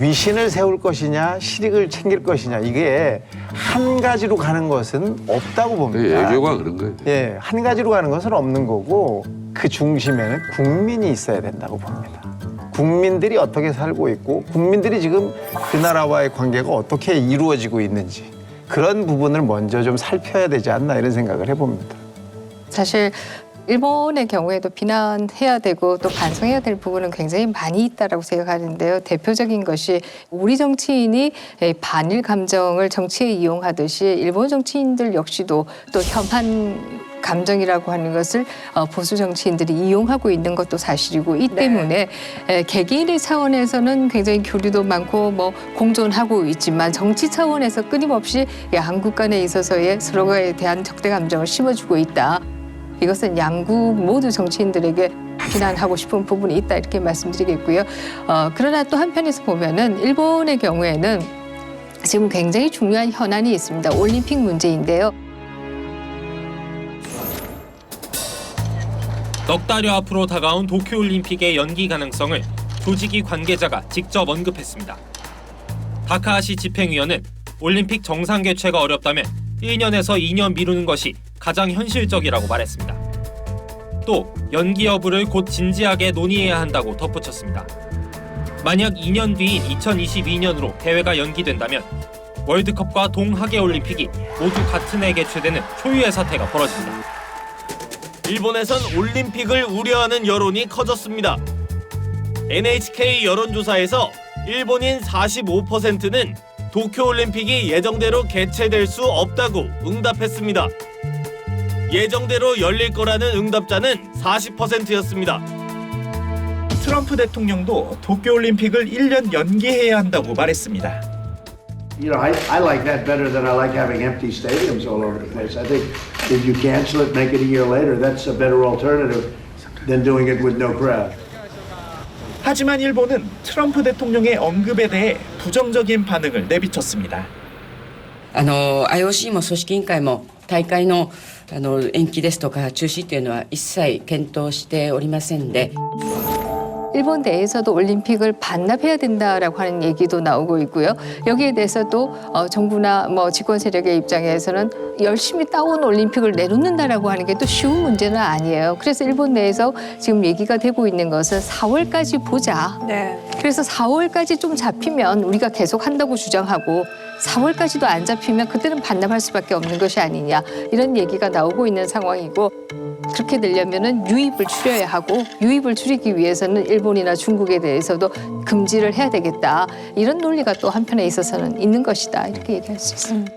위신을 세울 것이냐 실익을 챙길 것이냐 이게 한 가지로 가는 것은 없다고 봅니다. 애교가 그런 거예요. 예, 한 가지로 가는 것은 없는 거고 그 중심에는 국민이 있어야 된다고 봅니다. 국민들이 어떻게 살고 있고 국민들이 지금 그 나라와의 관계가 어떻게 이루어지고 있는지 그런 부분을 먼저 좀 살펴야 되지 않나 이런 생각을 해봅니다. 사실 일본의 경우에도 비난해야 되고 또 반성해야 될 부분은 굉장히 많이 있다라고 생각하는데요. 대표적인 것이 우리 정치인이 반일 감정을 정치에 이용하듯이 일본 정치인들 역시도 또 혐한 감정이라고 하는 것을 보수 정치인들이 이용하고 있는 것도 사실이고 이 때문에 개개인의 차원에서는 굉장히 교류도 많고 뭐 공존하고 있지만 정치 차원에서 끊임없이 양국 간에 있어서의 서로에 대한 적대 감정을 심어주고 있다. 이것은 양국 모두 정치인들에게 비난하고 싶은 부분이 있다 이렇게 말씀드리겠고요. 그러나 또 한편에서 보면은 일본의 경우에는 지금 굉장히 중요한 현안이 있습니다. 올림픽 문제인데요. 넉 달여 앞으로 다가온 도쿄올림픽의 연기 가능성을 조직위 관계자가 직접 언급했습니다. 다카하시 집행위원은 올림픽 정상 개최가 어렵다면 1년에서 2년 미루는 것이 가장 현실적이라고 말했습니다. 또 연기 여부를 곧 진지하게 논의해야 한다고 덧붙였습니다. 만약 2년 뒤인 2022년으로 대회가 연기된다면 월드컵과 동하계올림픽이 모두 같은 해 개최되는 초유의 사태가 벌어집니다. 일본에선 올림픽을 우려하는 여론이 커졌습니다. NHK 여론조사에서 일본인 45%는 도쿄올림픽이 예정대로 개최될 수 없다고 응답했습니다. 예정대로 열릴 거라는 응답자는 40%였습니다. 트럼프 대통령도 도쿄올림픽을 1년 연기해야 한다고 말했습니다. You know, I like that better than I like having empty stadiums all over the place. I think if you cancel it, make it a year later, that's a better alternative than doing it with no crowd. 하지만 일본은 트럼프 대통령의 언급에 대해 부정적인 반응을 내비쳤습니다. IOC も組織委員会も大会の延期ですとか中止というのは一切検討しておりませんで 일본 내에서도 올림픽을 반납해야 된다라고 하는 얘기도 나오고 있고요. 여기에 대해서도 정부나 뭐 집권 세력의 입장에서는 열심히 따온 올림픽을 내놓는다라고 하는 게 또 쉬운 문제는 아니에요. 그래서 일본 내에서 지금 얘기가 되고 있는 것은 4월까지 보자. 그래서 4월까지 좀 잡히면 우리가 계속 한다고 주장하고 4월까지도 안 잡히면 그때는 반납할 수밖에 없는 것이 아니냐 이런 얘기가 나오고 있는 상황이고 그렇게 되려면은 유입을 줄여야 하고 유입을 줄이기 위해서는 일본이나 중국에 대해서도 금지를 해야 되겠다 이런 논리가 또 한편에 있어서는 있는 것이다 이렇게 얘기할 수 있습니다.